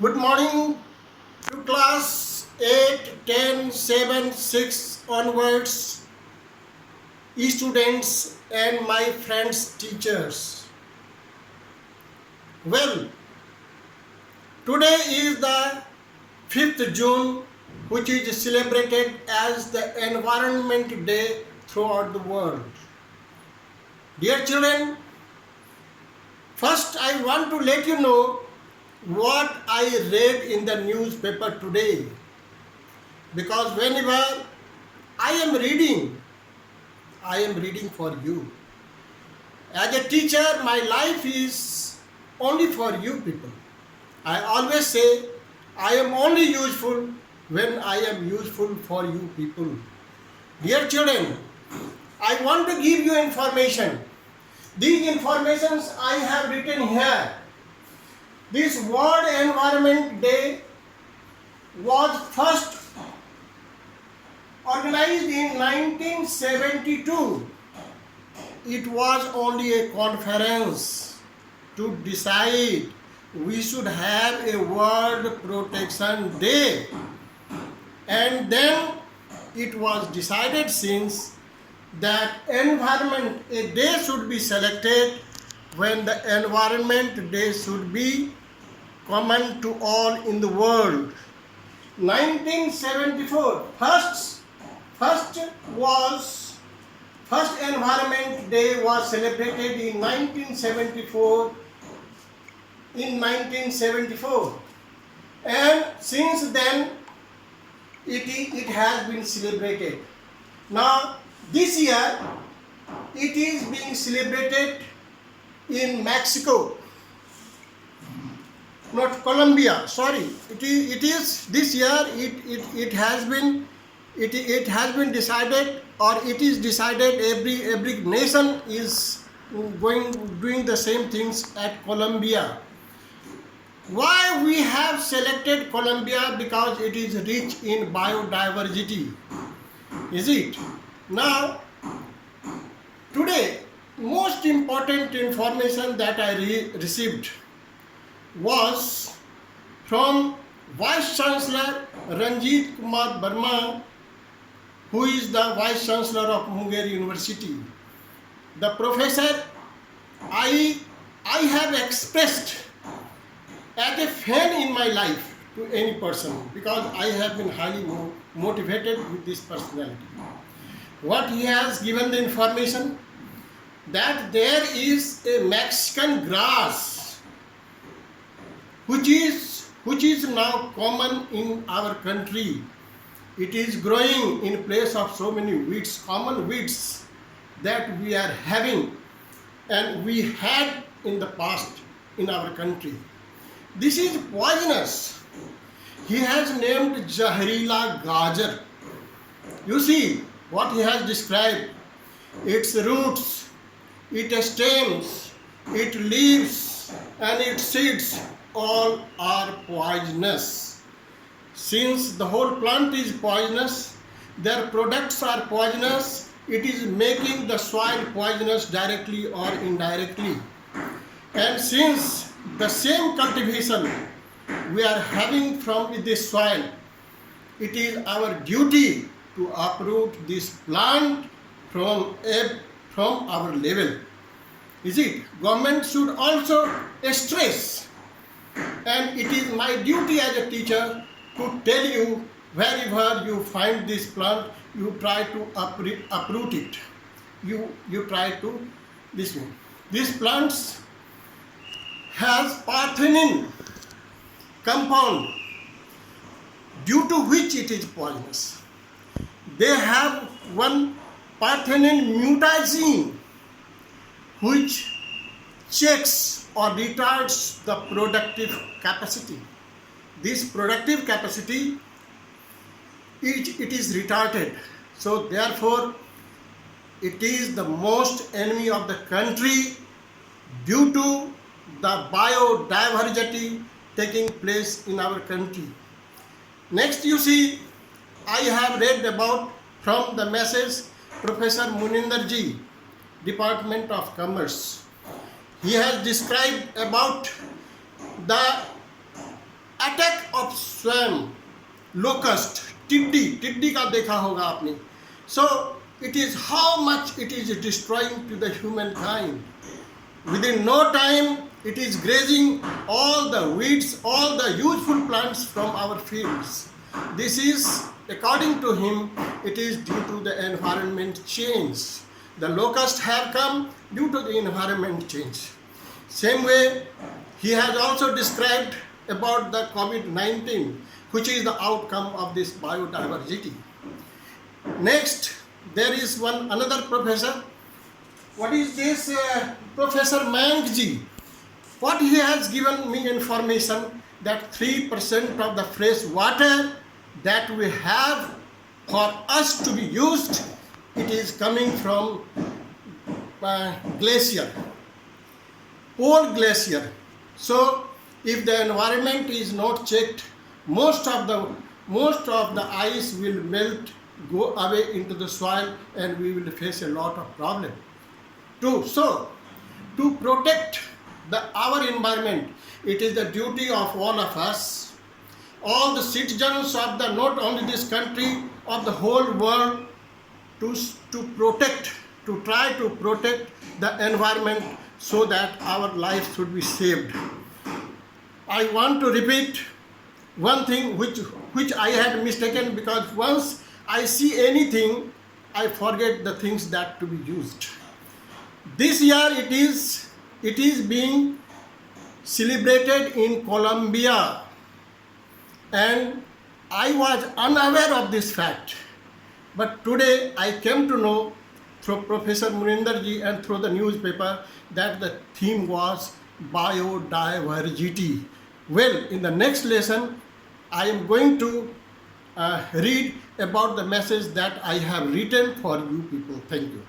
Good morning to class 8, 10, 7, 6 onwards, students and my friends teachers. Well, today is the 5th June, which is celebrated as the Environment Day throughout the world. Dear children, first I want to let you know what I read in the newspaper today, because whenever I am reading for you. As a teacher, my life is only for you people. I always say I am only useful when I am useful for you people. Dear children, I want to give you information. These informations I have written here. This World Environment Day was first organized in 1972. It was only a conference to decide we should have a World Protection Day. And then it was decided since that a day should be selected when the Environment Day should be common to all in the world. 1974, first Environment Day was celebrated in 1974. And since then it has been celebrated. Now this year it is being celebrated in Mexico, not Colombia. Sorry, it is this year. It has been decided, or it is decided. Every nation is doing the same things at Colombia. Why we have selected Colombia? Because it is rich in biodiversity. Is it? Now, today, most important information that I received was from Vice Chancellor Ranjit Kumar Verma, who is the Vice Chancellor of Munger University. The professor I have expressed as a fan in my life to any person, because I have been highly motivated with this personality. What he has given the information, that there is a Mexican grass which is now common in our country. It is growing in place of so many weeds, common weeds that we are having and we had in the past in our country. This is poisonous. He has named Zaharila Gajar. You see what he has described. Its roots, its stems, its leaves and its seeds all are poisonous. Since the whole plant is poisonous, their products are poisonous, it is making the soil poisonous directly or indirectly. And since the same cultivation we are having from this soil, it is our duty to uproot this plant from our level. Is it? Government should also stress, and it is my duty as a teacher to tell you, wherever you find this plant, you try to uproot it. You try to this one. These plants has parthenin compound, due to which it is poisonous. They have one parthenin mutazine, which checks or retards the productive capacity. This productive capacity, it is retarded. So therefore, it is the most enemy of the country due to the biodiversity taking place in our country. Next, you see, I have read about from the message Professor Muninder Ji, Department of Commerce. He has described about the attack of swum, locust, टिड्डी का देखा होगा आपने. So it is how much it is destroying to the humankind. Within no time, it is grazing all the weeds, all the useful plants from our fields. This is, according to him, it is due to the environment change. The locusts have come due to the environment change. Same way, he has also described about the COVID-19, which is the outcome of this biodiversity. Next, there is another professor. What is this? Professor Mangji. What he has given me information that 3% of the fresh water that we have for us to be used, it is coming from glacier, pole glacier. So if the environment is not checked, most of the ice will melt, go away into the soil, and we will face a lot of problem. To protect our environment, it is the duty of all of us, all the citizens of not only this country, of the whole world, to try to protect the environment so that our life should be saved. I want to repeat one thing which I had mistaken, because once I see anything, I forget the things that to be used. This year it is being celebrated in Colombia, and I was unaware of this fact. But today I came to know through Professor Muninder ji and through the newspaper that the theme was biodiversity. Well, in the next lesson, I am going to read about the message that I have written for you people. Thank you.